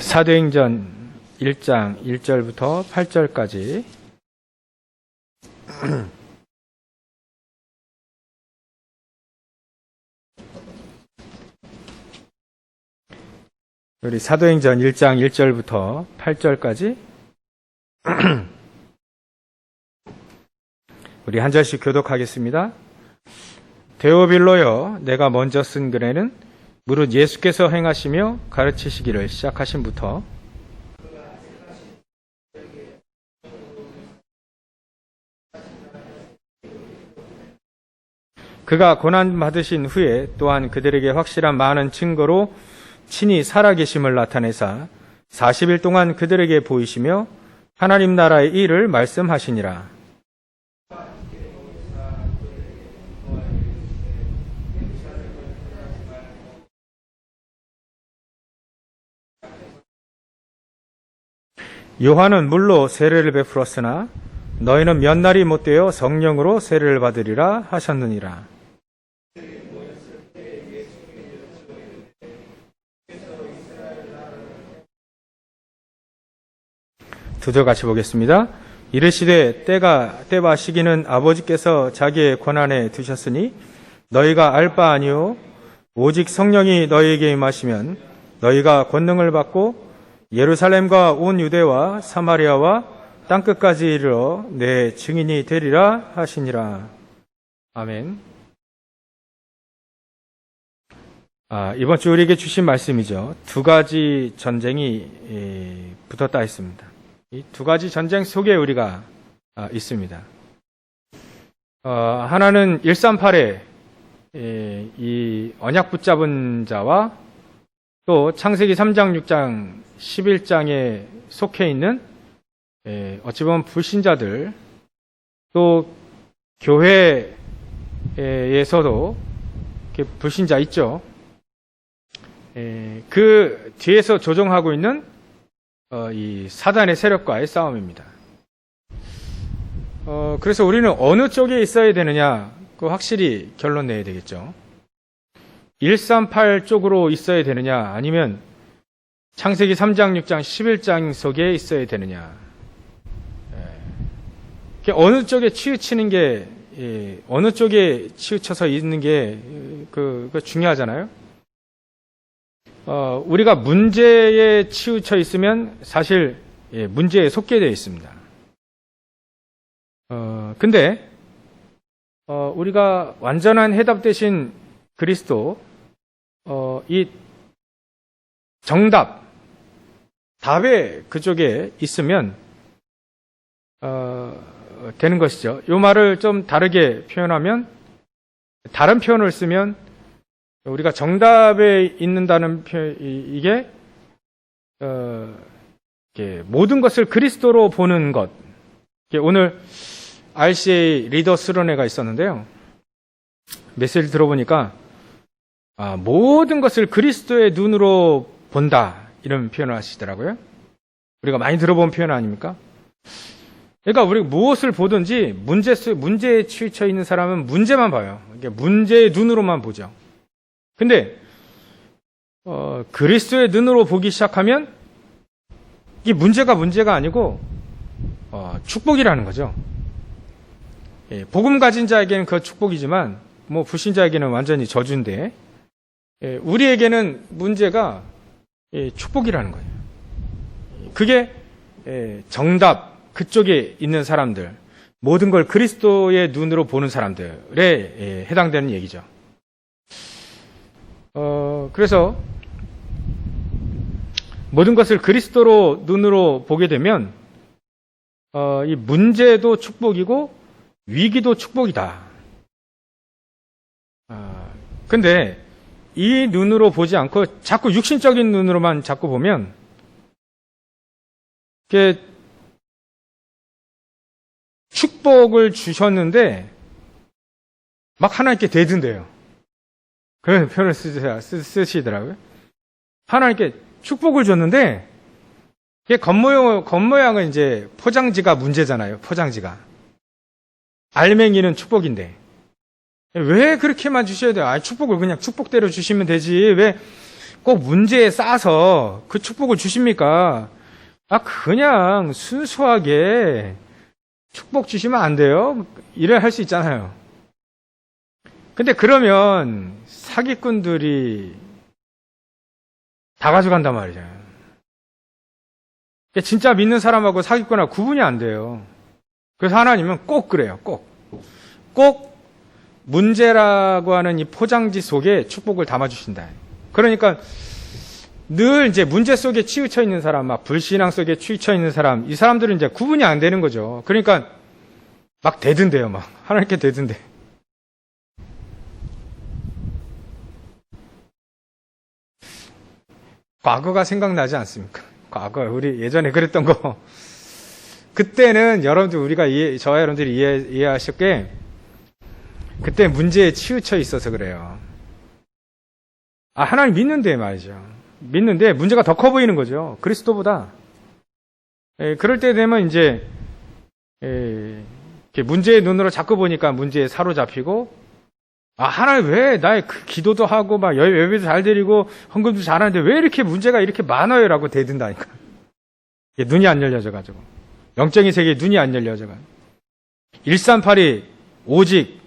사도행전 1장 1절부터 8절까지 우리 사도행전 1장 1절부터 8절까지 우리 한 절씩 교독하겠습니다. 데오빌로여, 내가 먼저 쓴 글에는 무릇 예수께서 행하시며 가르치시기를 시작하신부터 그가 고난받으신 후에 또한 그들에게 확실한 많은 증거로 친히 살아계심을 나타내사 40일 동안 그들에게 보이시며 하나님 나라의 일을 말씀하시니라. 요한은 물로 세례를 베풀었으나 너희는 몇 날이 못되어 성령으로 세례를 받으리라 하셨느니라. 두 절 같이 보겠습니다. 이르시되 때와 시기는 아버지께서 자기의 권한에 두셨으니 너희가 알 바 아니요 오직 성령이 너희에게 임하시면 너희가 권능을 받고 예루살렘과 온 유대와 사마리아와 땅끝까지 이르러 내 증인이 되리라 하시니라. 아멘. 이번 주 우리에게 주신 말씀이죠. 두 가지 전쟁이 붙었다 했습니다. 이 두 가지 전쟁 속에 우리가 있습니다. 하나는 138의 이 언약 붙잡은 자와 또 창세기 3장, 6장, 11장에 속해 있는 어찌 보면 불신자들, 또 교회에서도 불신자 있죠. 그 뒤에서 조종하고 있는 이 사단의 세력과의 싸움입니다. 그래서 우리는 어느 쪽에 있어야 되느냐, 그 확실히 결론 내야 되겠죠. 138 쪽으로 있어야 되느냐, 아니면 창세기 3장, 6장, 11장 속에 있어야 되느냐. 어느 쪽에 치우치는 게, 어느 쪽에 치우쳐서 있는 게 중요하잖아요. 우리가 문제에 치우쳐 있으면 사실 문제에 속게 되어 있습니다. 근데 우리가 완전한 해답 대신 그리스도, 이 정답, 답의 그쪽에 있으면 되는 것이죠. 이 말을 좀 다르게 표현하면, 다른 표현을 쓰면 우리가 정답에 있는다는 표현, 이게 모든 것을 그리스도로 보는 것. 오늘 RCA 리더 수련회가 있었는데요. 메시지 들어보니까 모든 것을 그리스도의 눈으로 본다, 이런 표현을 하시더라고요. 우리가 많이 들어본 표현 아닙니까? 그러니까 우리가 무엇을 보든지 문제에 치우쳐 있는 사람은 문제만 봐요. 문제의 눈으로만 보죠. 근데 그리스도의 눈으로 보기 시작하면 이 문제가 아니고 축복이라는 거죠. 복음 가진 자에게는 그 축복이지만 불신자에게는 완전히 저주인데, 우리에게는 문제가 축복이라는 거예요. 그게 정답, 그쪽에 있는 사람들, 모든 걸 그리스도의 눈으로 보는 사람들에 해당되는 얘기죠. 그래서 모든 것을 그리스도로 눈으로 보게 되면 이 문제도 축복이고 위기도 축복이다. 근데 이 눈으로 보지 않고 자꾸 육신적인 눈으로만 자꾸 보면 이게 축복을 주셨는데 막 하나님께 대든대요. 그런 표현을 쓰시더라고요. 하나님께 축복을 줬는데, 이게 겉모양은 이제 포장지가 문제잖아요. 포장지가. 알맹이는 축복인데. 왜 그렇게만 주셔야 돼요? 축복을 그냥 축복대로 주시면 되지. 왜 꼭 문제에 싸서 그 축복을 주십니까? 그냥 순수하게 축복 주시면 안 돼요? 이래 할 수 있잖아요. 근데 그러면 사기꾼들이 다 가져간단 말이죠. 진짜 믿는 사람하고 사기꾼하고 구분이 안 돼요. 그래서 하나님은 꼭 그래요. 꼭 문제라고 하는 이 포장지 속에 축복을 담아주신다. 그러니까 늘 이제 문제 속에 치우쳐 있는 사람, 막 불신앙 속에 치우쳐 있는 사람, 이 사람들은 이제 구분이 안 되는 거죠. 그러니까 막 대든대요. 막 하나님께 대든대. 과거가 생각나지 않습니까? 과거 우리 예전에 그랬던 거. 그때는 여러분들 저와 여러분들이 이해하실 게 그때 문제에 치우쳐 있어서 그래요. 하나님 믿는데 말이죠. 믿는데 문제가 더 커 보이는 거죠. 그리스도보다. 그럴 때 되면 이제 문제의 눈으로 자꾸 보니까 문제에 사로잡히고 하나님 왜 나의 기도도 하고 막 예배도 잘 드리고 헌금도 잘하는데 왜 이렇게 문제가 이렇게 많아요? 라고 대든다니까. 눈이 안 열려져가지고. 영적인 세계에 눈이 안 열려져가지고. 138이 오직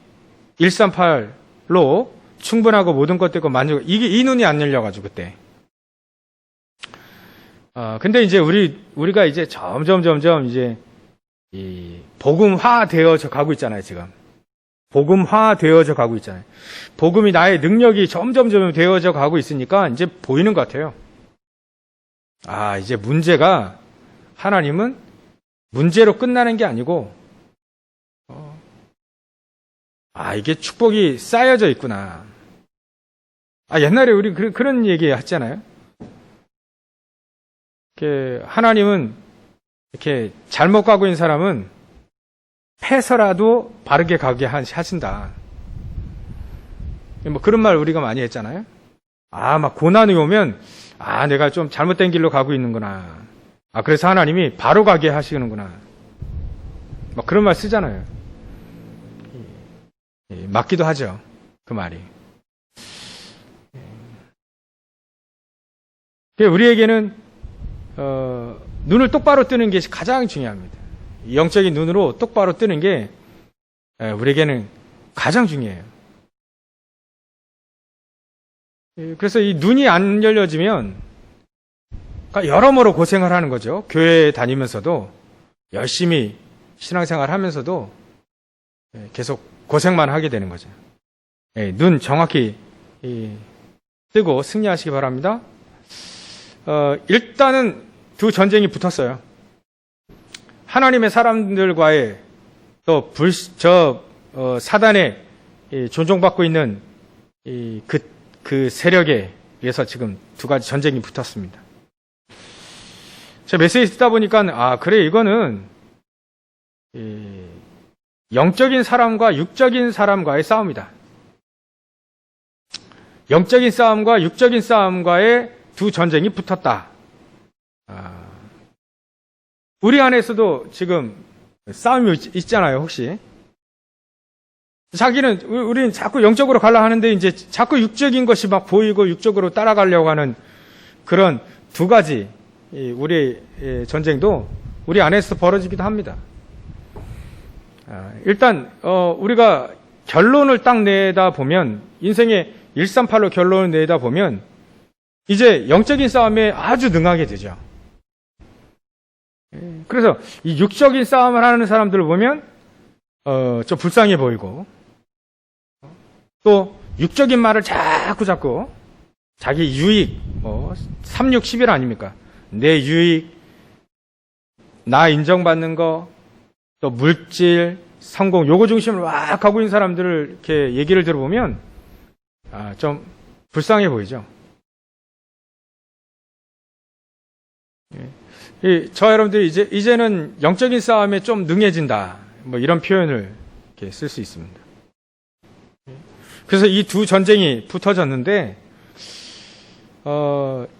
138로 충분하고 모든 것 되고 만족. 이 눈이 안 열려가지고 그때. 근데 이제 우리가 이제 점점 이제 이 복음화 되어져 가고 있잖아요, 지금. 복음화 되어져 가고 있잖아요. 복음이 나의 능력이 점점 되어져 가고 있으니까 이제 보이는 것 같아요. 이제 문제가 하나님은 문제로 끝나는 게 아니고 이게 축복이 쌓여져 있구나. 옛날에 우리 그런 얘기 했잖아요. 하나님은 이렇게 잘못 가고 있는 사람은 패서라도 바르게 가게 하신다. 뭐 그런 말 우리가 많이 했잖아요. 막 고난이 오면 내가 좀 잘못된 길로 가고 있는구나. 그래서 하나님이 바로 가게 하시는구나. 막 그런 말 쓰잖아요. 맞기도 하죠. 그 말이. 우리에게는 눈을 똑바로 뜨는 게 가장 중요합니다. 영적인 눈으로 똑바로 뜨는 게 우리에게는 가장 중요해요. 그래서 이 눈이 안 열려지면 여러모로 고생을 하는 거죠. 교회 다니면서도 열심히 신앙생활 하면서도 계속 고생만 하게 되는 거죠. 눈 정확히 뜨고 승리하시기 바랍니다. 일단은 두 전쟁이 붙었어요. 하나님의 사람들과의 또 사단에 존중받고 있는 그 세력에 의해서 지금 두 가지 전쟁이 붙었습니다. 제가 메시지 듣다 보니까 그래 이거는 영적인 사람과 육적인 사람과의 싸움이다. 영적인 싸움과 육적인 싸움과의 두 전쟁이 붙었다. 우리 안에서도 지금 싸움이 있잖아요, 혹시. 우리는 자꾸 영적으로 가려 하는데 이제 자꾸 육적인 것이 막 보이고 육적으로 따라가려고 하는 그런 두 가지 우리의 전쟁도 우리 안에서 벌어지기도 합니다. 일단 우리가 결론을 딱 내다 보면 인생의 138로 결론을 내다 보면 이제 영적인 싸움에 아주 능하게 되죠. 그래서 이 육적인 싸움을 하는 사람들을 보면 좀 불쌍해 보이고 또 육적인 말을 자꾸 자기 유익 3, 6, 11 아닙니까? 내 유익, 나 인정받는 거, 또 물질, 성공 요거 중심으로 막 가고 있는 사람들을 이렇게 얘기를 들어보면 좀 불쌍해 보이죠. 저 여러분들이 이제는 영적인 싸움에 좀 능해진다. 뭐 이런 표현을 이렇게 쓸 수 있습니다. 그래서 이 두 전쟁이 붙어졌는데,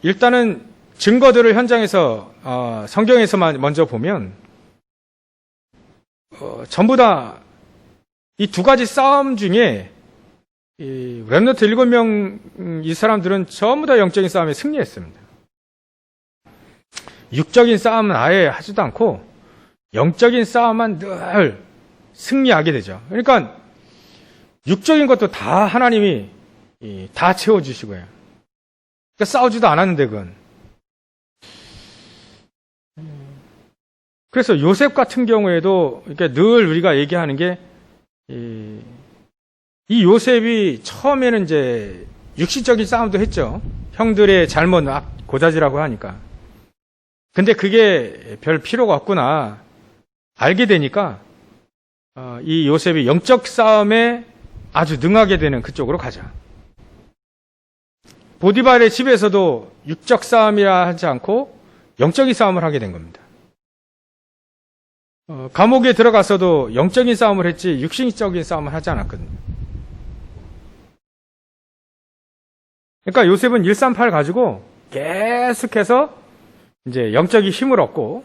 일단은 증거들을 현장에서, 성경에서만 먼저 보면, 전부 다 이 두 가지 싸움 중에 이 렘넌트 7명 이 사람들은 전부 다 영적인 싸움에 승리했습니다. 육적인 싸움은 아예 하지도 않고 영적인 싸움만 늘 승리하게 되죠. 그러니까 육적인 것도 다 하나님이 다 채워주시고요. 그러니까 싸우지도 않았는데 그건. 그래서 요셉 같은 경우에도 이렇게 늘 우리가 얘기하는 게 이 요셉이 처음에는 이제 육신적인 싸움도 했죠. 형들의 잘못 고자지라고 하니까. 근데 그게 별 필요가 없구나 알게 되니까 이 요셉이 영적 싸움에 아주 능하게 되는 그쪽으로 가자. 보디발의 집에서도 육적 싸움이라 하지 않고 영적인 싸움을 하게 된 겁니다. 감옥에 들어가서도 영적인 싸움을 했지 육신적인 싸움을 하지 않았거든요. 그러니까 요셉은 138 가지고 계속해서 이제 영적인 힘을 얻고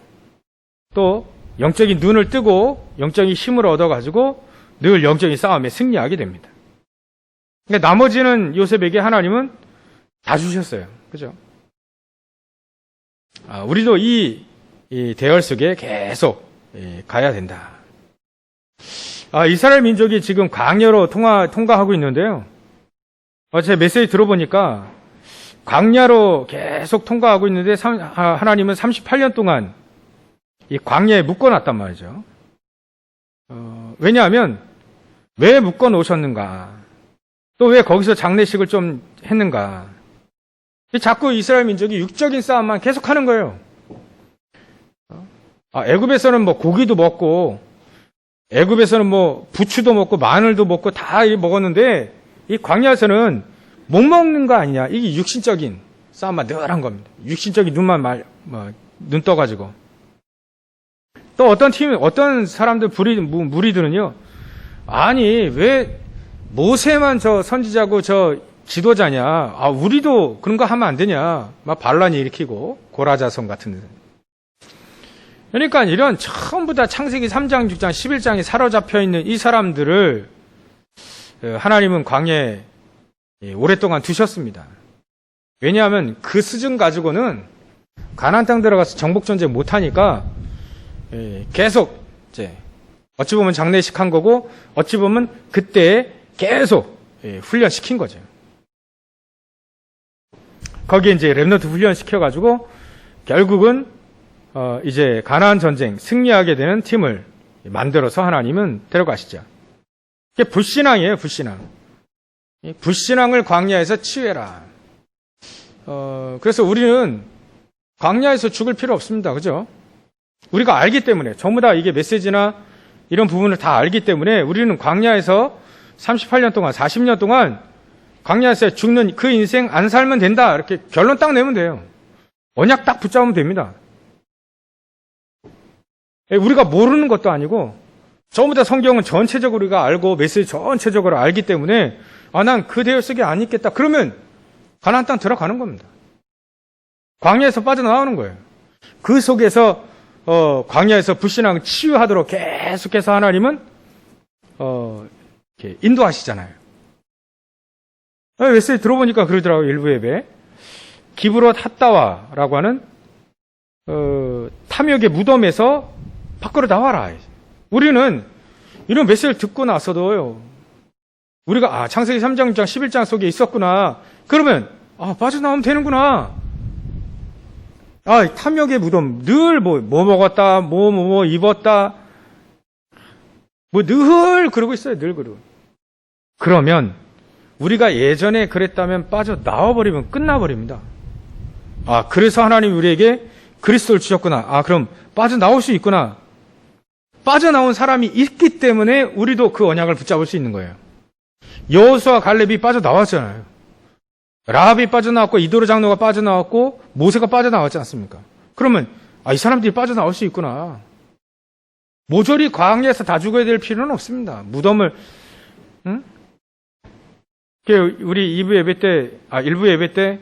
또 영적인 눈을 뜨고 영적인 힘을 얻어가지고 늘 영적인 싸움에 승리하게 됩니다. 그러니까 나머지는 요셉에게 하나님은 다 주셨어요. 그죠? 우리도 이 대열 속에 계속 가야 된다. 이스라엘 민족이 지금 광야로 통과하고 있는데요. 제 메시지 들어보니까 광야로 계속 통과하고 있는데 하나님은 38년 동안 이 광야에 묶어놨단 말이죠. 왜냐하면 왜 묶어놓으셨는가? 또 왜 거기서 장례식을 좀 했는가? 자꾸 이스라엘 민족이 육적인 싸움만 계속하는 거예요. 애굽에서는 뭐 고기도 먹고 애굽에서는 뭐 부추도 먹고 마늘도 먹고 다 먹었는데 이 광야에서는 못 먹는 거 아니냐? 이게 육신적인 싸움만 늘 한 겁니다. 육신적인 눈만 눈 떠가지고. 또 어떤 사람들 무리들은요. 아니 왜 모세만 저 선지자고 저 지도자냐? 우리도 그런 거 하면 안 되냐? 막 반란이 일으키고 고라자손 같은 데. 그러니까 이런 전부 다 창세기 3장, 6장, 11장에 사로잡혀 있는 이 사람들을 하나님은 광야에 오랫동안 두셨습니다. 왜냐하면 그 수준 가지고는 가나안 땅 들어가서 정복 전쟁 못 하니까 계속 이제 어찌 보면 장례식 한 거고 어찌 보면 그때 계속 훈련시킨 거죠. 거기에 이제 렘넌트 훈련시켜 가지고 결국은 이제 가나안 전쟁 승리하게 되는 팀을 만들어서 하나님은 데려가시죠. 이게 불신앙이에요, 불신앙. 불신앙을 광야에서 치유해라. 그래서 우리는 광야에서 죽을 필요 없습니다. 그죠? 우리가 알기 때문에, 전부 다 이게 메시지나 이런 부분을 다 알기 때문에 우리는 광야에서 38년 동안, 40년 동안 광야에서 죽는 그 인생 안 살면 된다. 이렇게 결론 딱 내면 돼요. 언약 딱 붙잡으면 됩니다. 우리가 모르는 것도 아니고 전부 다 성경은 전체적으로 우리가 알고 메시지 전체적으로 알기 때문에 난 그 대열 속에 안 있겠다. 그러면 가나안 땅 들어가는 겁니다. 광야에서 빠져나오는 거예요. 그 속에서 광야에서 불신앙 치유하도록 계속해서 하나님은 이렇게 인도하시잖아요. 메시지 들어보니까 그러더라고요. 일부 예배. 기브롯 핫다와라고 하는 탐욕의 무덤에서 밖으로 나와라. 우리는 이런 메시지를 듣고 나서도요. 우리가 창세기 3장, 6장, 11장 속에 있었구나. 그러면 빠져나오면 되는구나. 탐욕의 무덤 늘 뭐 먹었다, 뭐 입었다, 뭐 늘 그러고 있어요. 늘 그러고. 그러면 우리가 예전에 그랬다면 빠져나와버리면 끝나버립니다. 그래서 하나님이 우리에게 그리스도를 주셨구나. 그럼 빠져나올 수 있구나. 빠져나온 사람이 있기 때문에 우리도 그 언약을 붙잡을 수 있는 거예요. 여호수아 갈렙이 빠져나왔잖아요. 라합이 빠져나왔고 이도르 장로가 빠져나왔고 모세가 빠져나왔지 않습니까? 그러면 이 사람들이 빠져나올 수 있구나. 모조리 광야에서 다 죽어야 될 필요는 없습니다. 무덤을 우리 2부 예배 때 1부 예배 때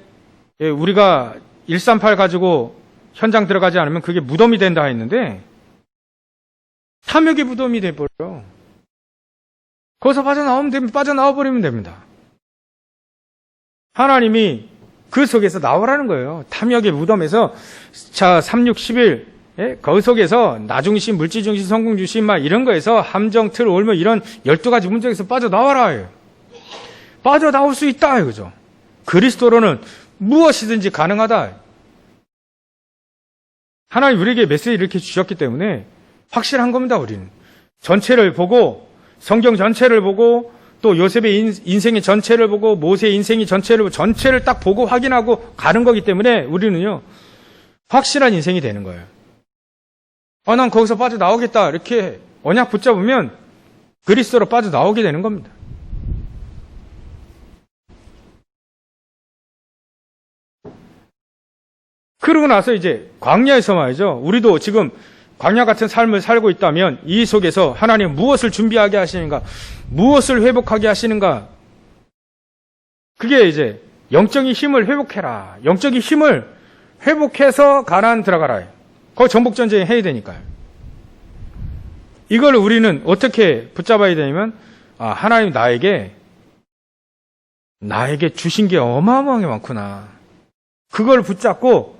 우리가 138 가지고 현장 들어가지 않으면 그게 무덤이 된다 했는데 탐욕의 무덤이 돼버려. 거기서 빠져나와 버리면 됩니다. 하나님이 그 속에서 나오라는 거예요. 탐욕의 무덤에서 자 3, 6, 11 그 속에서 나중심, 물질중심, 성공중심 막 이런 거에서 함정, 틀, 올무 이런 12가지 문제에서 빠져나와라. 빠져나올 수 있다 이거죠. 그리스도로는 무엇이든지 가능하다. 하나님 우리에게 메시지를 이렇게 주셨기 때문에 확실한 겁니다. 우리는 전체를 보고 성경 전체를 보고 또 요셉의 인생의 전체를 보고 모세의 인생의 전체를 딱 보고 확인하고 가는 거기 때문에 우리는요 확실한 인생이 되는 거예요. 난 거기서 빠져나오겠다 이렇게 언약 붙잡으면 그리스도로 빠져나오게 되는 겁니다. 그러고 나서 이제 광야에서 말이죠. 우리도 지금 광야 같은 삶을 살고 있다면 이 속에서 하나님 무엇을 준비하게 하시는가, 무엇을 회복하게 하시는가. 그게 이제 영적인 힘을 회복해라. 영적인 힘을 회복해서 가나안 들어가라. 거기 정복전쟁 해야 되니까요. 이걸 우리는 어떻게 붙잡아야 되냐면 하나님 나에게 주신 게 어마어마하게 많구나. 그걸 붙잡고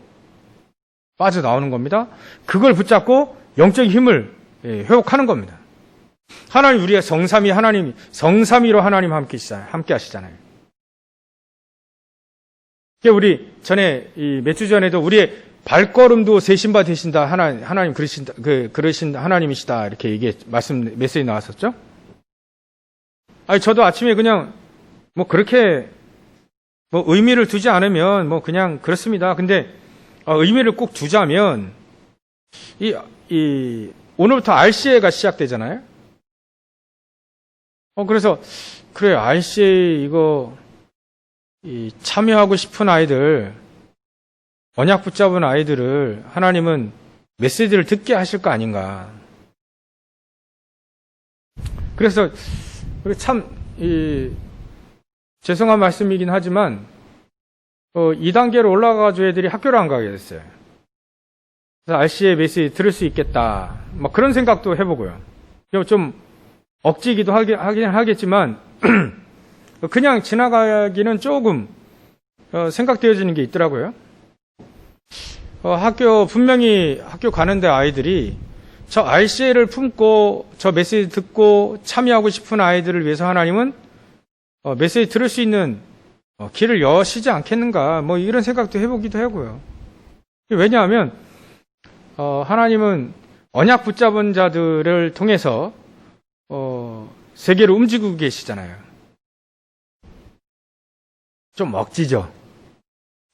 빠져나오는 겁니다. 그걸 붙잡고 영적인 힘을 회복하는 겁니다. 하나님 우리가 성삼위로 하나님 함께 하시잖아요. 우리 전에 몇 주 전에도 우리의 발걸음도 세신바 되신다 하나님 그러신 하나님이시다 이렇게 메시지 나왔었죠. 저도 아침에 그냥 그렇게 의미를 두지 않으면 그냥 그렇습니다. 근데 의미를 꼭 두자면 오늘부터 RCA가 시작되잖아요. 그래서 그래 RCA 이거 참여하고 싶은 아이들, 언약 붙잡은 아이들을 하나님은 메시지를 듣게 하실 거 아닌가. 그래서 참 죄송한 말씀이긴 하지만 2단계로 올라가가지고 애들이 학교를 안 가게 됐어요. 그래서 RC의 메시지 들을 수 있겠다. 그런 생각도 해보고요. 좀 억지기도 하긴 하겠지만 그냥 지나가기는 조금 생각되어지는 게 있더라고요. 분명히 학교 가는데 아이들이 저 RC를 품고 저 메시지 듣고 참여하고 싶은 아이들을 위해서 하나님은 메시지 들을 수 있는 길을 여시지 않겠는가 이런 생각도 해보기도 하고요. 왜냐하면 하나님은 언약 붙잡은 자들을 통해서 세계를 움직이고 계시잖아요. 좀 억지죠.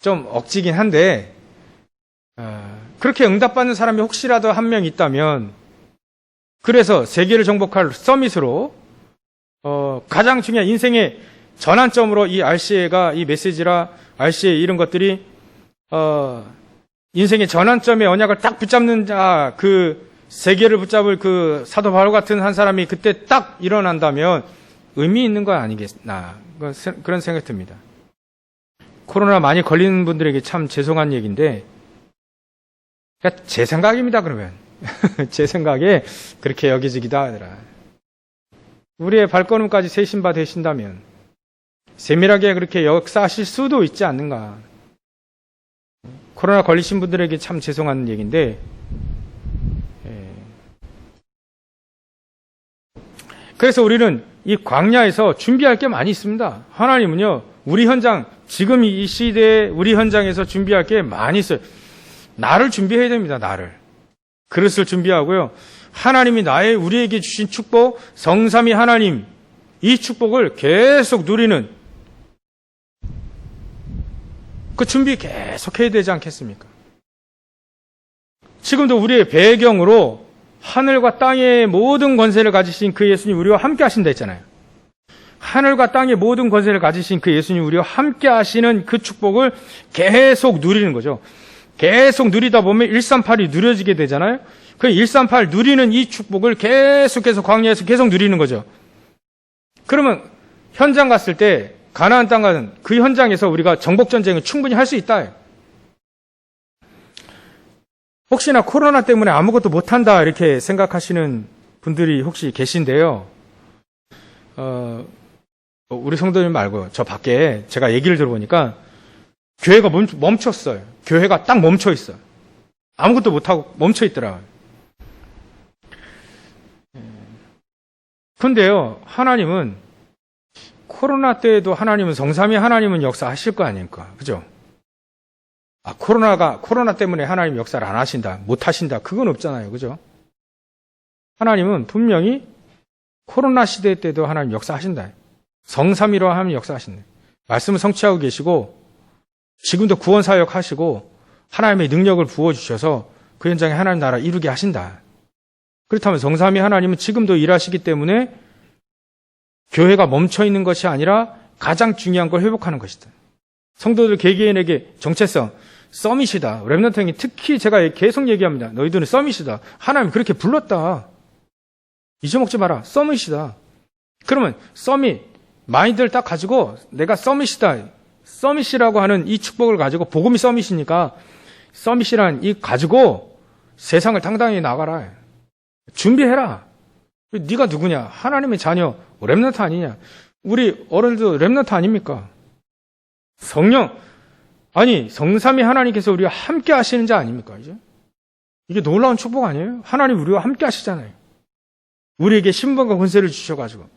좀 억지긴 한데 그렇게 응답받는 사람이 혹시라도 한 명 있다면 그래서 세계를 정복할 서밋으로 가장 중요한 인생의 전환점으로 이 RCA가 이 메시지라 RCA 이런 것들이 인생의 전환점에 언약을 딱 붙잡는 자, 그 세계를 붙잡을 그 사도 바울 같은 한 사람이 그때 딱 일어난다면 의미 있는 건 아니겠나 그런 생각이 듭니다. 코로나 많이 걸리는 분들에게 참 죄송한 얘기인데 제 생각입니다. 그러면 제 생각에 그렇게 여기지기도 하더라. 우리의 발걸음까지 세신바 되신다면 세밀하게 그렇게 역사하실 수도 있지 않는가. 코로나 걸리신 분들에게 참 죄송한 얘기인데 그래서 우리는 이 광야에서 준비할 게 많이 있습니다. 하나님은요 우리 현장 지금 이 시대에 우리 현장에서 준비할 게 많이 있어요. 나를 준비해야 됩니다. 나를 그릇을 준비하고요. 하나님이 우리에게 주신 축복 성삼위 하나님 이 축복을 계속 누리는 그 준비 계속 해야 되지 않겠습니까? 지금도 우리의 배경으로 하늘과 땅의 모든 권세를 가지신 그 예수님 우리와 함께 하신다 했잖아요. 하늘과 땅의 모든 권세를 가지신 그 예수님 우리와 함께 하시는 그 축복을 계속 누리는 거죠. 계속 누리다 보면 138이 누려지게 되잖아요. 그 138 누리는 이 축복을 계속해서 광야에서 계속 누리는 거죠. 그러면 현장 갔을 때 가나안 땅 가는 그 현장에서 우리가 정복전쟁을 충분히 할 수 있다. 혹시나 코로나 때문에 아무것도 못한다 이렇게 생각하시는 분들이 혹시 계신데요. 우리 성도님 말고요. 저 밖에 제가 얘기를 들어보니까 교회가 멈췄어요. 교회가 딱 멈춰 있어요. 아무것도 못하고 멈춰 있더라고요. 근데요, 하나님은 코로나 때에도 하나님은 성삼위 하나님은 역사하실 거 아닙니까? 그죠? 코로나 때문에 하나님 역사를 안 하신다, 못 하신다, 그건 없잖아요. 그죠? 하나님은 분명히 코로나 시대 때도 하나님 역사하신다. 성삼위로 하면 역사하신다. 말씀을 성취하고 계시고, 지금도 구원 사역 하시고, 하나님의 능력을 부어주셔서 그 현장에 하나님 나라 이루게 하신다. 그렇다면 성삼위 하나님은 지금도 일하시기 때문에 교회가 멈춰 있는 것이 아니라 가장 중요한 걸 회복하는 것이다. 성도들 개개인에게 정체성, 서밋이다. 렘넌트 형이 특히 제가 계속 얘기합니다. 너희들은 서밋이다. 하나님 그렇게 불렀다. 잊어먹지 마라. 서밋이다. 그러면 서밋, 마인드를 딱 가지고 내가 서밋이다. 서밋이라고 하는 이 축복을 가지고 복음이 서밋이니까 서밋이란 이 가지고 세상을 당당히 나가라. 준비해라. 네가 누구냐? 하나님의 자녀, 렘넌트 아니냐? 우리 어른들도 렘넌트 아닙니까? 성령, 아니 성삼위 하나님께서 우리와 함께 하시는 자 아닙니까? 이게 놀라운 축복 아니에요? 하나님 우리와 함께 하시잖아요. 우리에게 신분과 권세를 주셔가지고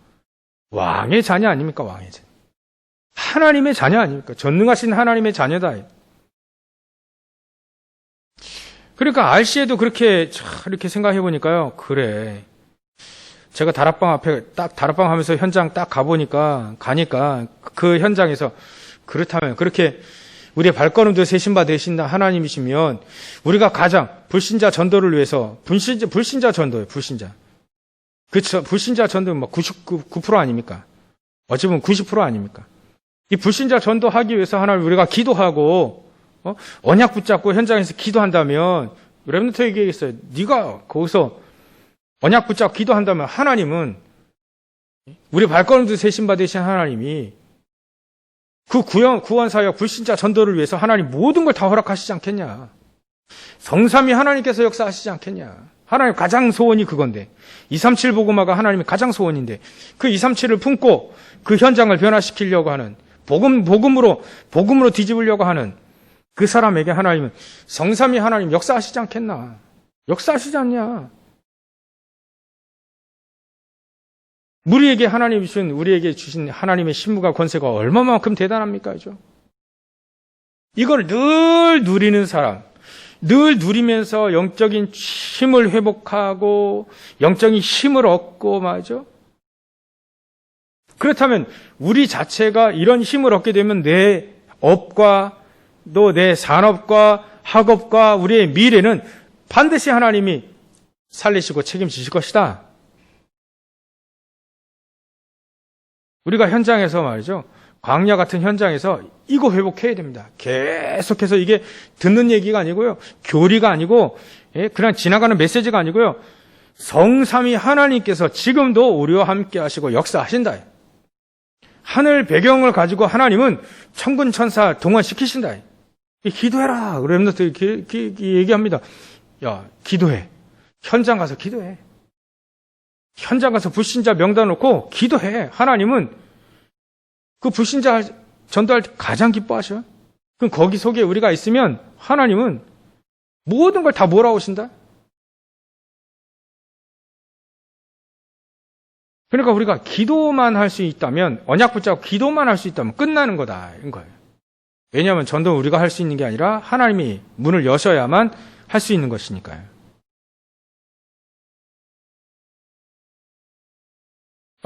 왕의 자녀 아닙니까? 왕의 자녀. 하나님의 자녀 아닙니까? 전능하신 하나님의 자녀다. 그러니까 RC에도 그렇게 이렇게 생각해 보니까요. 그래. 제가 다락방 앞에 딱 다락방 하면서 현장 딱 가니까 그 현장에서 그렇다면 그렇게 우리의 발걸음도 세신바 되신다 하나님이시면 우리가 가장 불신자 전도를 위해서 불신자 전도예요. 불신자. 그쵸. 불신자 전도는 뭐 99% 아닙니까? 어찌 보면 90% 아닙니까? 이 불신자 전도하기 위해서 하나님 우리가 기도하고 언약 붙잡고 현장에서 기도한다면 렘넌트에게 얘기했어요. 네가 거기서 언약 붙잡고 기도한다면 하나님은 우리 발걸음도 세신바 되신 하나님이 그 구원 사역 불신자 전도를 위해서 하나님 모든 걸 다 허락하시지 않겠냐. 성삼위 하나님께서 역사하시지 않겠냐. 하나님 가장 소원이 그건데 237 복음화가 하나님의 가장 소원인데 그 237을 품고 그 현장을 변화시키려고 하는 복음으로 뒤집으려고 하는 그 사람에게 하나님은 성삼위 하나님 역사하시지 않겠나. 역사하시지 않냐. 우리에게 주신 하나님의 신무가 권세가 얼마만큼 대단합니까? 이걸 늘 누리는 사람, 늘 누리면서 영적인 힘을 회복하고 영적인 힘을 얻고 말이죠. 그렇다면 우리 자체가 이런 힘을 얻게 되면 내 업과 또 내 산업과 학업과 우리의 미래는 반드시 하나님이 살리시고 책임지실 것이다. 우리가 현장에서 말이죠. 광야 같은 현장에서 이거 회복해야 됩니다. 계속해서 이게 듣는 얘기가 아니고요. 교리가 아니고 그냥 지나가는 메시지가 아니고요. 성삼위 하나님께서 지금도 우리와 함께 하시고 역사하신다. 하늘 배경을 가지고 하나님은 천군 천사 동원시키신다. 기도해라. 렘넌트 얘기합니다. 야, 기도해. 현장 가서 기도해. 현장 가서 불신자 명단 놓고 기도해. 하나님은 그 불신자 전도할 때 가장 기뻐하셔. 그럼 거기 속에 우리가 있으면 하나님은 모든 걸 다 몰아오신다. 그러니까 우리가 기도만 할 수 있다면, 언약 붙잡고 기도만 할 수 있다면 끝나는 거다. 이런 거예요. 왜냐하면 전도는 우리가 할 수 있는 게 아니라 하나님이 문을 여셔야만 할 수 있는 것이니까요.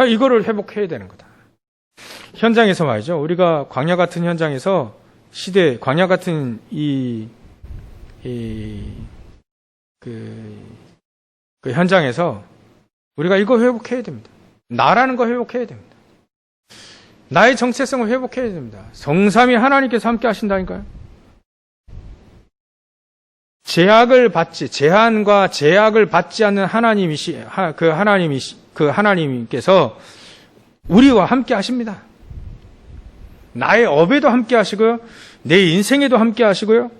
이거를 회복해야 되는 거다. 현장에서 말이죠. 우리가 광야 같은 현장에서 광야 같은 그 현장에서 우리가 이거 회복해야 됩니다. 나라는 거 회복해야 됩니다. 나의 정체성을 회복해야 됩니다. 성삼위 하나님께서 함께 하신다니까요. 제한과 제약을 받지 않는 하나님께서 우리와 함께 하십니다. 나의 업에도 함께 하시고요. 내 인생에도 함께 하시고요.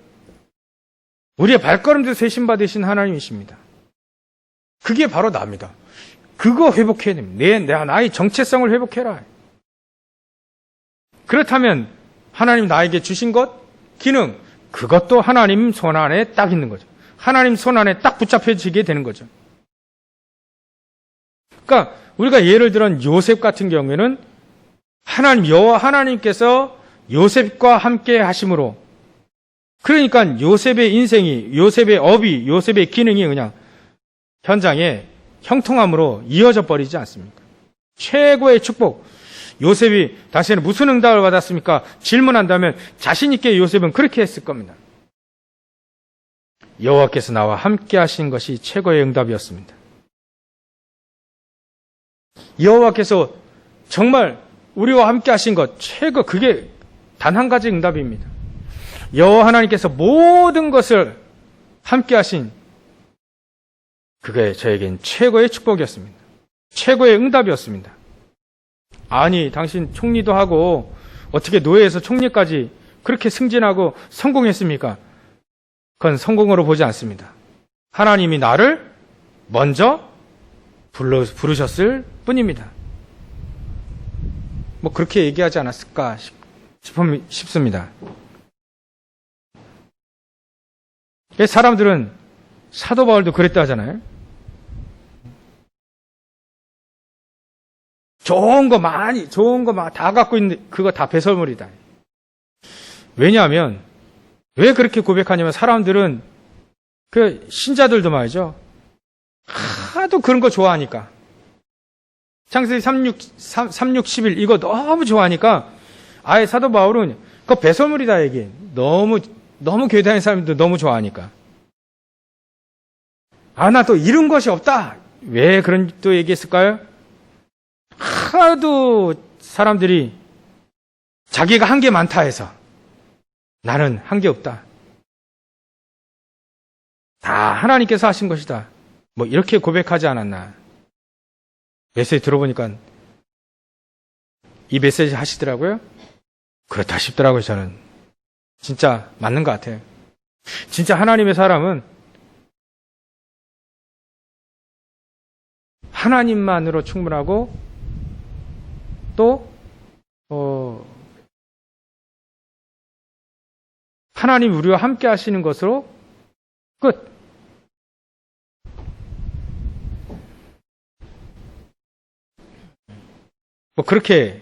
우리의 발걸음도 세신받으신 하나님이십니다. 그게 바로 나입니다. 그거 회복해야 됩니다. 나의 정체성을 회복해라. 그렇다면 하나님 나에게 주신 것, 기능, 그것도 하나님 손안에 딱 있는 거죠. 하나님 손안에 딱 붙잡혀지게 되는 거죠. 그러니까 우리가 예를 들어 요셉 같은 경우에는 여호와 하나님께서 요셉과 함께 하심으로, 그러니까 요셉의 인생이, 요셉의 업이, 요셉의 기능이 그냥 현장에 형통함으로 이어져 버리지 않습니까? 최고의 축복. 요셉이 당신은 무슨 응답을 받았습니까? 질문한다면 자신 있게 요셉은 그렇게 했을 겁니다. 여호와께서 나와 함께 하신 것이 최고의 응답이었습니다. 여호와께서 정말 우리와 함께 하신 것 최고, 그게 단 한 가지 응답입니다. 여호와 하나님께서 모든 것을 함께 하신, 그게 저에겐 최고의 축복이었습니다. 최고의 응답이었습니다. 아니, 당신 총리도 하고 어떻게 노예에서 총리까지 그렇게 승진하고 성공했습니까? 그건 성공으로 보지 않습니다. 하나님이 나를 먼저 부르셨을 뿐입니다. 뭐 그렇게 얘기하지 않았을까 싶습니다. 사람들은 사도 바울도 그랬다 하잖아요. 좋은 거 다 갖고 있는데 그거 다 배설물이다. 왜냐하면 왜 그렇게 고백하냐면 사람들은 그 신자들도 말이죠. 하도 그런 거 좋아하니까. 창세기 36:11 이거 너무 좋아하니까 아예 사도 바울은 그거 배설물이다 얘기. 너무 교회 다니는 사람들 너무 좋아하니까. 나 또 이룬 것이 없다. 왜 그런 또 얘기했을까요? 하도 사람들이 자기가 한 게 많다 해서 나는 한 게 없다. 다 하나님께서 하신 것이다. 뭐 이렇게 고백하지 않았나. 메시지 들어보니까 이 메시지 하시더라고요. 그렇다 싶더라고요. 저는 진짜 맞는 것 같아요. 진짜 하나님의 사람은 하나님만으로 충분하고 또 하나님 우리와 함께 하시는 것으로 끝. 뭐 그렇게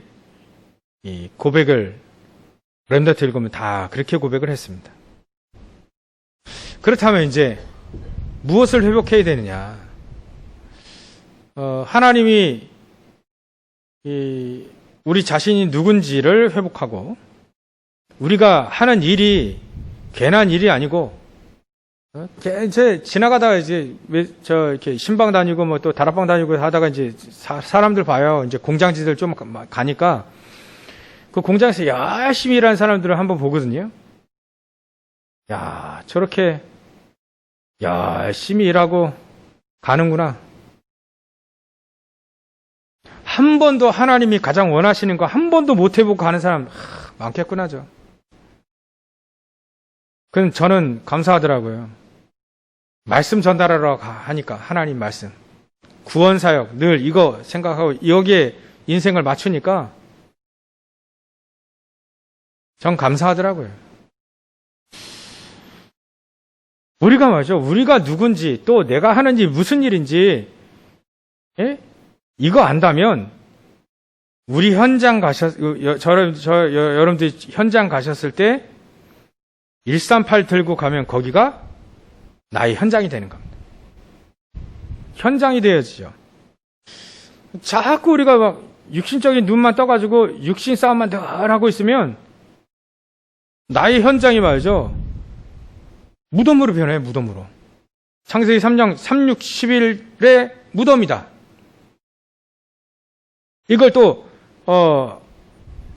이 고백을 렘넌트 읽으면 다 그렇게 고백을 했습니다. 그렇다면 이제 무엇을 회복해야 되느냐? 하나님이 우리 자신이 누군지를 회복하고, 우리가 하는 일이 괜한 일이 아니고, 이제 지나가다가 이제 이렇게 신방 다니고 뭐 또 다락방 다니고 하다가 이제 사람들 봐요. 이제 공장지들 좀 가니까 그 공장에서 열심히 일하는 사람들을 한번 보거든요. 야, 저렇게 열심히 일하고 가는구나. 한 번도 하나님이 가장 원하시는 거 한 번도 못 해보고 가는 사람 많겠구나죠. 그럼 저는 감사하더라고요. 말씀 전달하러 하니까 하나님 말씀. 구원사역 늘 이거 생각하고 여기에 인생을 맞추니까 전 감사하더라고요. 우리가 말이죠. 우리가 누군지 또 내가 하는 일 무슨 일인지 이거 안다면 우리 현장 여러분들 현장 가셨을 때 138 들고 가면 거기가 나의 현장이 되는 겁니다. 현장이 되어지죠. 자꾸 우리가 막 육신적인 눈만 떠가지고 육신 싸움만 늘 하고 있으면 나의 현장이 말이죠. 무덤으로 변해요. 무덤으로. 창세기 3장 36, 11의 무덤이다. 이걸 또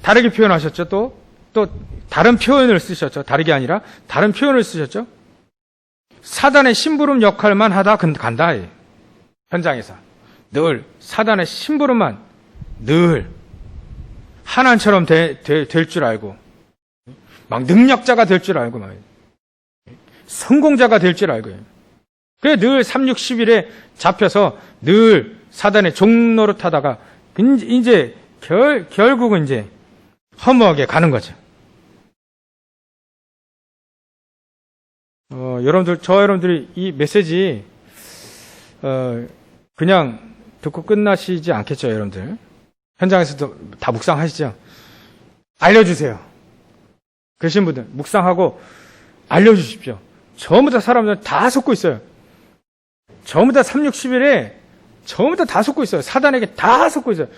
다르게 표현하셨죠. 또 다른 표현을 쓰셨죠. 다르게 아니라 다른 표현을 쓰셨죠. 사단의 심부름 역할만 하다 간다. 현장에서 늘 사단의 심부름만 늘 하나님처럼 될 줄 알고 막 능력자가 될 줄 알고 막 성공자가 될 줄 알고 그래 늘 3, 6, 11에 잡혀서 늘 사단의 종노릇 하다가 이제 결국은 이제 허무하게 가는 거죠. 여러분들이 이 메시지, 그냥 듣고 끝나시지 않겠죠, 여러분들. 현장에서도 다 묵상하시죠? 알려주세요. 계신 분들, 묵상하고 알려주십시오. 전부 다 사람들 다 속고 있어요. 전부 다 360일에 전부 다 속고 있어요. 사단에게 다 속고 있어요.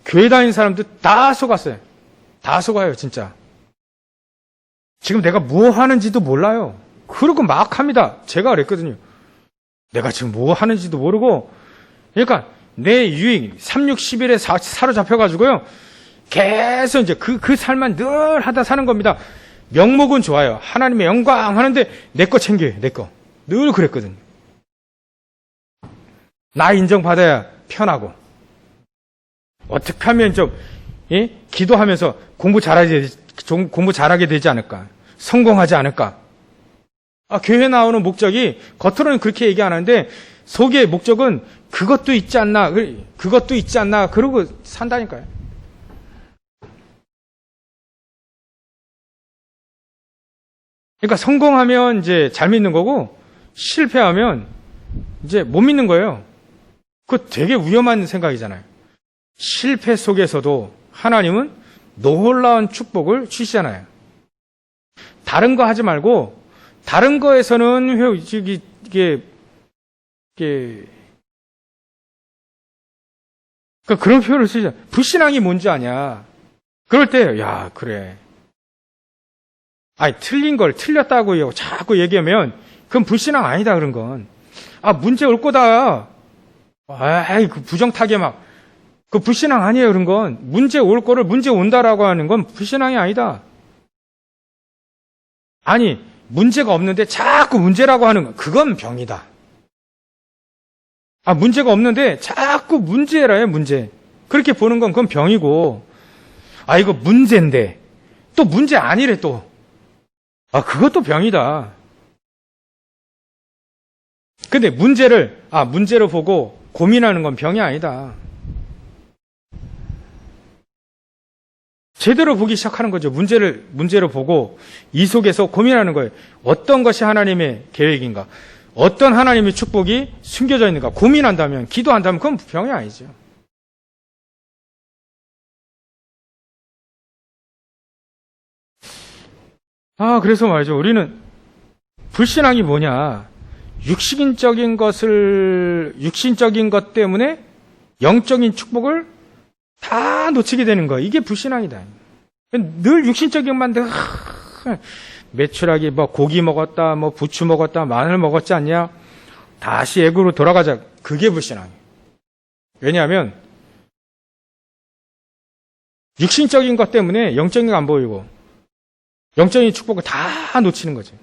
교회 다니는 사람들 다 속았어요. 다 속아요, 진짜. 지금 내가 뭐 하는지도 몰라요. 그러고 막 합니다. 제가 그랬거든요. 내가 지금 뭐 하는지도 모르고, 그러니까 내 유익, 360일에 사로잡혀가지고요. 계속 이제 그 삶만 늘 하다 사는 겁니다. 명목은 좋아요. 하나님의 영광 하는데 내 거 챙겨요, 내 거. 늘 그랬거든요. 나 인정받아야 편하고. 어떻게 하면 좀, 기도하면서 공부 잘하게 되지 않을까? 성공하지 않을까? 교회 나오는 목적이 겉으로는 그렇게 얘기 안 하는데 속의 목적은 그것도 있지 않나, 그러고 산다니까요. 그러니까 성공하면 이제 잘 믿는 거고 실패하면 이제 못 믿는 거예요. 그거 되게 위험한 생각이잖아요. 실패 속에서도 하나님은 놀라운 축복을 주시잖아요. 다른 거 하지 말고 다른 거에서는 그런 표현을 쓰죠. 불신앙이 뭔지 아냐. 그럴 때, 야, 그래. 틀린 걸 틀렸다고 자꾸 얘기하면 그건 불신앙 아니다, 그런 건. 문제 올 거다. 그 부정타게 그 불신앙 아니에요, 그런 건. 문제 올 거를 문제 온다라고 하는 건 불신앙이 아니다. 아니, 문제가 없는데 자꾸 문제라고 하는 건 그건 병이다. 문제가 없는데 자꾸 문제라 해요, 문제. 그렇게 보는 건 그건 병이고, 이거 문제인데 또 문제 아니래 또. 그것도 병이다. 근데 문제로 보고 고민하는 건 병이 아니다. 제대로 보기 시작하는 거죠. 문제로 보고 이 속에서 고민하는 거예요. 어떤 것이 하나님의 계획인가? 어떤 하나님의 축복이 숨겨져 있는가? 고민한다면, 기도한다면 그건 병이 아니죠. 그래서 말이죠. 우리는 불신앙이 뭐냐? 육신적인 것 때문에 영적인 축복을 다 놓치게 되는 거예요. 이게 불신앙이다. 늘 육신적인 것만 매출하기 고기 먹었다, 부추 먹었다, 마늘 먹었지 않냐? 다시 애굽으로 돌아가자. 그게 불신앙이에요. 왜냐하면 육신적인 것 때문에 영적인 게 안 보이고 영적인 축복을 다 놓치는 거죠.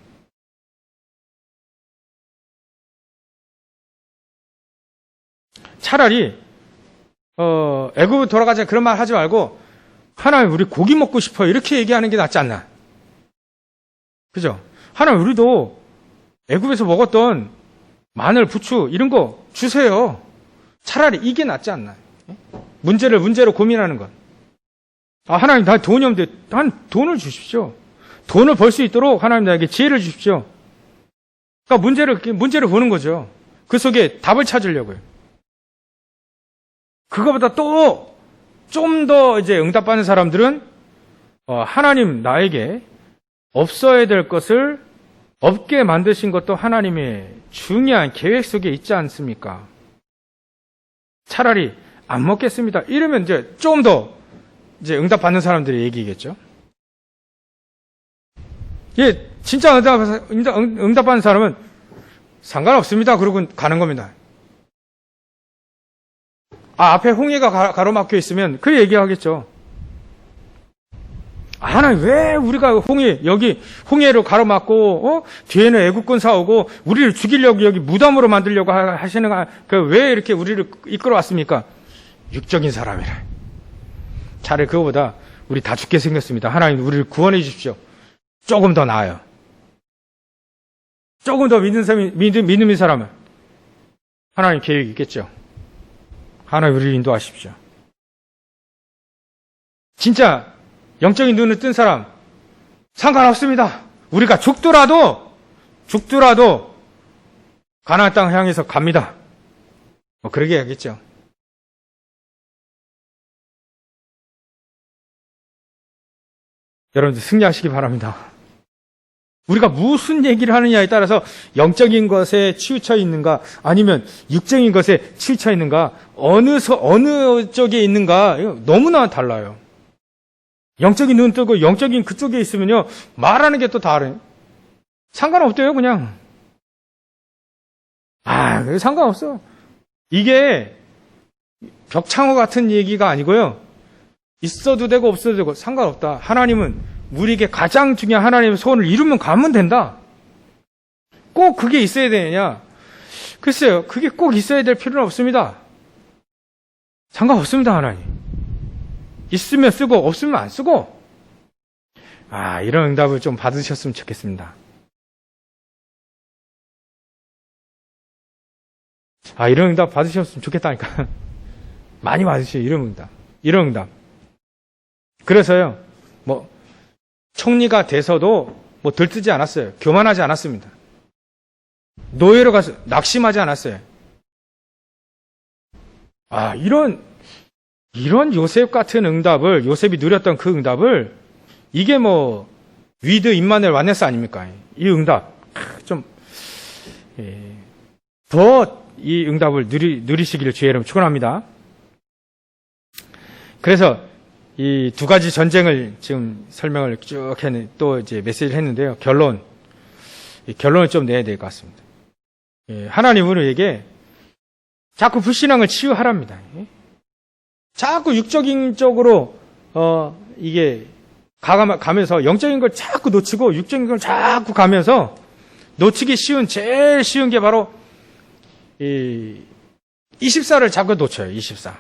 차라리 애굽으로 돌아가자 그런 말 하지 말고 하나님 우리 고기 먹고 싶어요 이렇게 얘기하는 게 낫지 않나. 그죠? 하나님 우리도 애굽에서 먹었던 마늘, 부추 이런 거 주세요. 차라리 이게 낫지 않나. 문제로 고민하는 것. 하나님 나 돈이 없는데 난 돈을 주십시오. 돈을 벌 수 있도록 하나님 나에게 지혜를 주십시오. 그러니까 문제를 보는 거죠. 그 속에 답을 찾으려고요. 그거보다 또 좀 더 이제 응답받는 사람들은 하나님 나에게 없어야 될 것을 없게 만드신 것도 하나님의 중요한 계획 속에 있지 않습니까? 차라리 안 먹겠습니다. 이러면 이제 좀 더 이제 응답받는 사람들의 얘기겠죠. 진짜 응답받는 사람은 상관없습니다. 그러고 가는 겁니다. 앞에 홍해가 가로막혀 있으면 그 얘기하겠죠. 하나님 왜 우리가 여기 홍해로 가로막고 뒤에는 애국군 사오고 우리를 죽이려고 여기 무덤으로 만들려고 하시는 왜 이렇게 우리를 이끌어왔습니까? 육적인 사람이라. 차라리 그거보다 우리 다 죽게 생겼습니다. 하나님 우리를 구원해 주십시오. 조금 더 나아요. 조금 더 믿음의 사람은 하나님 계획이 있겠죠. 하나님 우리를 인도하십시오. 진짜 영적인 눈을 뜬 사람, 상관없습니다. 우리가 죽더라도 가나안 땅 향해서 갑니다. 뭐 그러게 해야겠죠. 여러분들 승리하시기 바랍니다. 우리가 무슨 얘기를 하느냐에 따라서 영적인 것에 치우쳐 있는가 아니면 육적인 것에 치우쳐 있는가 어느 쪽에 있는가 너무나 달라요. 영적인 눈 뜨고 영적인 그쪽에 있으면요 말하는 게 또 다르요. 상관없대요 그냥. 상관없어. 이게 벽창호 같은 얘기가 아니고요. 있어도 되고 없어도 되고 상관없다. 하나님은 우리에게 가장 중요한 하나님의 소원을 이루면 가면 된다. 꼭 그게 있어야 되느냐? 글쎄요. 그게 꼭 있어야 될 필요는 없습니다. 상관없습니다. 하나님. 있으면 쓰고 없으면 안 쓰고. 이런 응답을 좀 받으셨으면 좋겠습니다. 이런 응답 받으셨으면 좋겠다니까. 많이 받으세요. 이런 응답. 그래서요. 총리가 돼서도 들뜨지 않았어요. 교만하지 않았습니다. 노예로 가서 낙심하지 않았어요. 이런 요셉 같은 응답을, 요셉이 누렸던 그 응답을, 이게 위드 임마누엘 와네스 아닙니까? 이 응답. 더 이 응답을 누리시기를 주의 이름 축원합니다. 그래서 이 두 가지 전쟁을 지금 설명을 쭉 또 이제 메시지를 했는데요. 결론을 좀 내야 될 것 같습니다. 하나님은 우리에게 자꾸 불신앙을 치유하랍니다. 자꾸 육적인 쪽으로 이게 가면서 영적인 걸 자꾸 놓치고 육적인 걸 자꾸 가면서 놓치기 제일 쉬운 게 바로 이 24를 자꾸 놓쳐요. 24.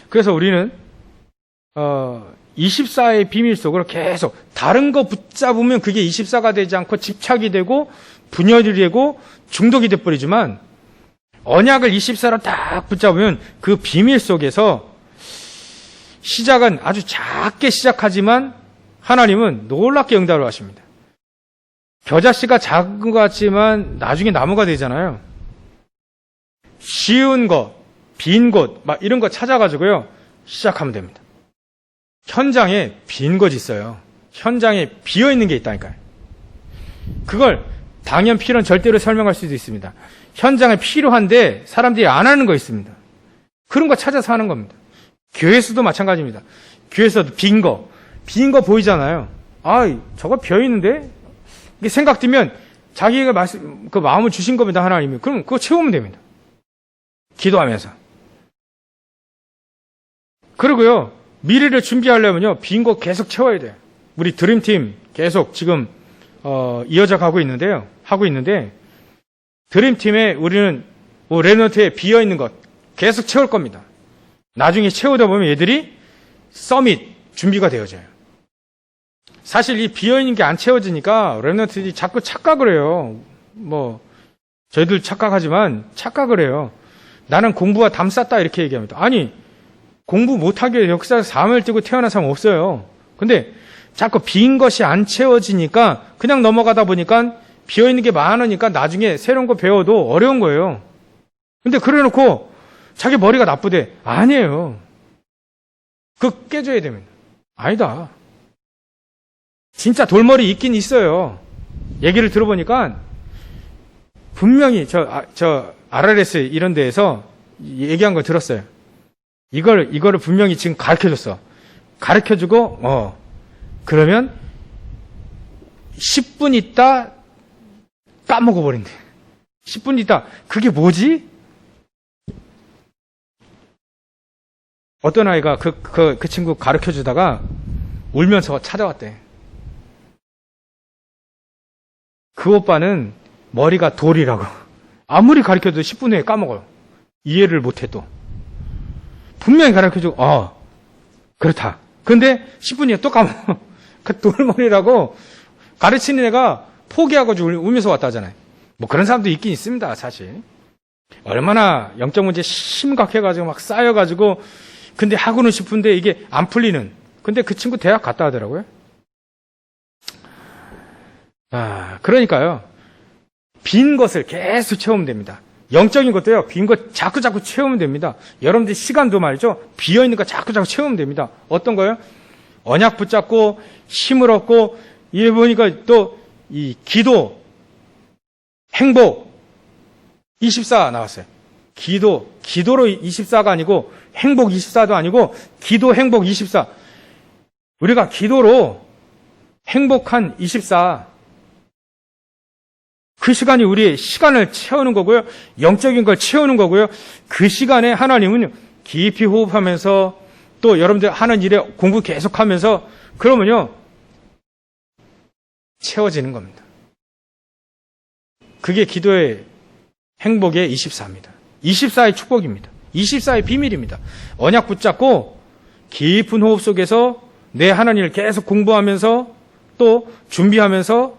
그래서 우리는 24의 비밀 속으로 계속 다른 거 붙잡으면 그게 24가 되지 않고 집착이 되고 분열이 되고 중독이 돼버리지만 언약을 24로 딱 붙잡으면 그 비밀 속에서 시작은 아주 작게 시작하지만 하나님은 놀랍게 응답을 하십니다. 겨자씨가 작은 것 같지만 나중에 나무가 되잖아요. 쉬운 거, 빈 곳, 이런 거 찾아가지고요. 시작하면 됩니다. 현장에 빈 곳이 있어요. 현장에 비어있는 게 있다니까요. 그걸 당연 필요는 절대로 설명할 수도 있습니다. 현장에 필요한데 사람들이 안 하는 거 있습니다. 그런 거 찾아서 하는 겁니다. 교회에서도 마찬가지입니다. 교회에서도 빈 거 보이잖아요. 저거 비어있는데? 이게 생각 들면 자기가 그 마음을 주신 겁니다. 하나님이. 그럼 그거 채우면 됩니다. 기도하면서. 그리고요. 미래를 준비하려면요. 빈 거 계속 채워야 돼요. 우리 드림팀 계속 지금 이어져 가고 있는데요. 하고 있는데 드림팀에 우리는 레너트에 비어있는 것 계속 채울 겁니다. 나중에 채우다 보면 얘들이 서밋 준비가 되어져요. 사실 이 비어있는 게 안 채워지니까 렘넌트들이 자꾸 착각을 해요. 저희들 착각하지만 착각을 해요. 나는 공부와 담 쌌다 이렇게 얘기합니다. 아니 공부 못하게 역사에서 삶을 띄고 태어난 사람 없어요. 근데 자꾸 빈 것이 안 채워지니까 그냥 넘어가다 보니까 비어있는 게 많으니까 나중에 새로운 거 배워도 어려운 거예요. 근데 그래놓고 자기 머리가 나쁘대. 아니에요. 그거 깨줘야 됩니다. 아니다. 진짜 돌머리 있긴 있어요. 얘기를 들어보니까 분명히 저 RRS 이런 데에서 얘기한 걸 들었어요. 이거를 분명히 지금 가르쳐줬어. 가르쳐주고 그러면 10분 있다 까먹어버린대. 10분 있다 그게 뭐지? 어떤 아이가 그 친구 가르쳐주다가 울면서 찾아왔대. 그 오빠는 머리가 돌이라고. 아무리 가르쳐도 10분 후에 까먹어요. 이해를 못해도. 분명히 가르쳐주고 그렇다. 근데 10분 후에 또 까먹어. 그 돌머리라고 가르치는 애가 포기하고 울면서 왔다 하잖아요. 그런 사람도 있긴 있습니다. 사실. 얼마나 영적 문제 심각해가지고 막 쌓여가지고 근데 하고는 싶은데 이게 안 풀리는 근데 그 친구 대학 갔다 하더라고요. 그러니까요. 빈 것을 계속 채우면 됩니다. 영적인 것도요, 빈 것 자꾸 채우면 됩니다. 여러분들 시간도 말이죠, 비어있는 거 자꾸 채우면 됩니다. 어떤 거요? 언약 붙잡고, 힘을 얻고, 이래 보니까 또, 이 기도, 행복, 24 나왔어요. 기도로 24가 아니고, 행복 24도 아니고, 기도, 행복 24. 우리가 기도로 행복한 24, 그 시간이 우리의 시간을 채우는 거고요. 영적인 걸 채우는 거고요. 그 시간에 하나님은 깊이 호흡하면서 또 여러분들 하는 일에 공부 계속하면서 그러면요. 채워지는 겁니다. 그게 기도의 행복의 24입니다. 24의 축복입니다. 24의 비밀입니다. 언약 붙잡고 깊은 호흡 속에서 내 하나님을 계속 공부하면서 또 준비하면서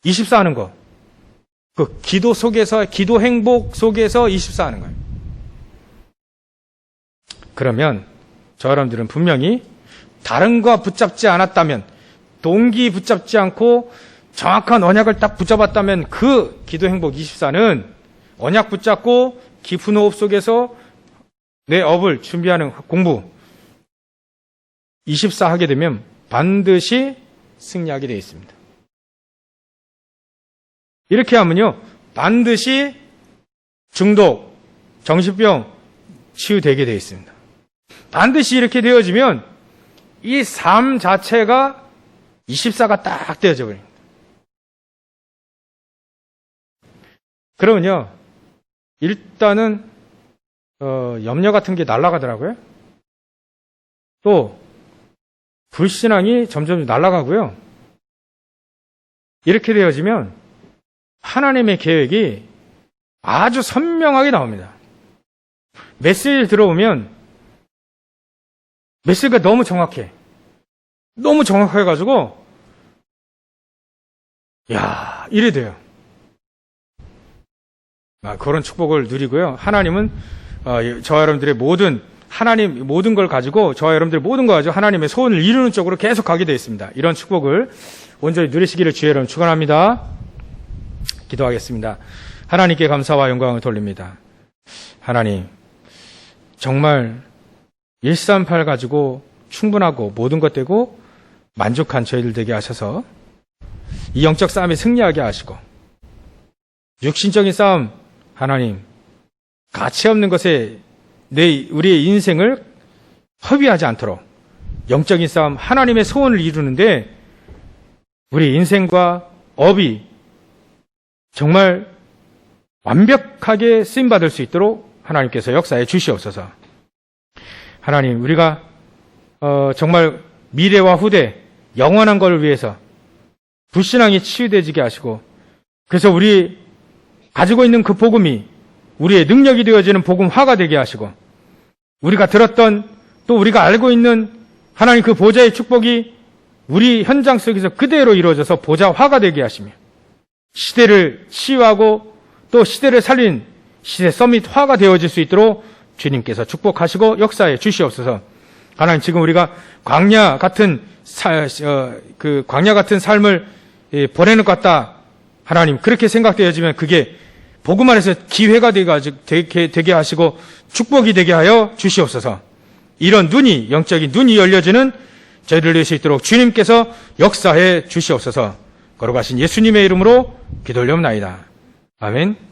24 하는 거. 그 기도 속에서, 기도 행복 속에서 24 하는 거예요. 그러면 저 여러분들은 분명히 다른 거 붙잡지 않았다면, 동기 붙잡지 않고 정확한 언약을 딱 붙잡았다면 그 기도 행복 24는 언약 붙잡고 깊은 호흡 속에서 내 업을 준비하는 공부 24 하게 되면 반드시 승리하게 되어 있습니다. 이렇게 하면요, 반드시 중독, 정신병 치유되게 되어 있습니다. 반드시 이렇게 되어지면 이 삶 자체가 24가 딱 되어져 버립니다. 그러면요, 일단은 염려 같은 게 날아가더라고요. 또 불신앙이 점점 날아가고요. 이렇게 되어지면 하나님의 계획이 아주 선명하게 나옵니다. 메시지를 들어보면 메시지가 너무 정확해. 너무 정확해가지고 이래 돼요. 그런 축복을 누리고요. 하나님은 저와 여러분들의 모든 걸 가지고 저와 여러분들의 모든 걸 가지고 하나님의 소원을 이루는 쪽으로 계속 가게 되어 있습니다. 이런 축복을 온전히 누리시기를 주의 이름으로 축원합니다. 기도하겠습니다. 하나님께 감사와 영광을 돌립니다. 하나님, 정말 138 가지고 충분하고 모든 것 되고 만족한 저희들 되게 하셔서 이 영적 싸움에 승리하게 하시고 육신적인 싸움, 하나님, 가치 없는 것에 우리의 인생을 허비하지 않도록 영적인 싸움, 하나님의 소원을 이루는데 우리 인생과 업이 정말 완벽하게 쓰임받을 수 있도록 하나님께서 역사해 주시옵소서. 하나님, 우리가 정말 미래와 후대, 영원한 것을 위해서 불신앙이 치유되지게 하시고, 그래서 우리 가지고 있는 그 복음이 우리의 능력이 되어지는 복음화가 되게 하시고, 우리가 들었던 또 우리가 알고 있는 하나님 그 보좌의 축복이 우리 현장 속에서 그대로 이루어져서 보좌화가 되게 하시며, 시대를 치유하고 또 시대를 살린 시대 서밋화가 되어질 수 있도록 주님께서 축복하시고 역사해 주시옵소서. 하나님, 지금 우리가 광야 같은 삶을 보내는 것 같다. 하나님, 그렇게 생각되어지면 그게 복음 안에서 기회가 되게 하시고 축복이 되게 하여 주시옵소서. 이런 영적인 눈이 열려지는 저희들 될 수 있도록 주님께서 역사해 주시옵소서. 걸어가신 예수님의 이름으로 기도 올려옵나이다. 아멘.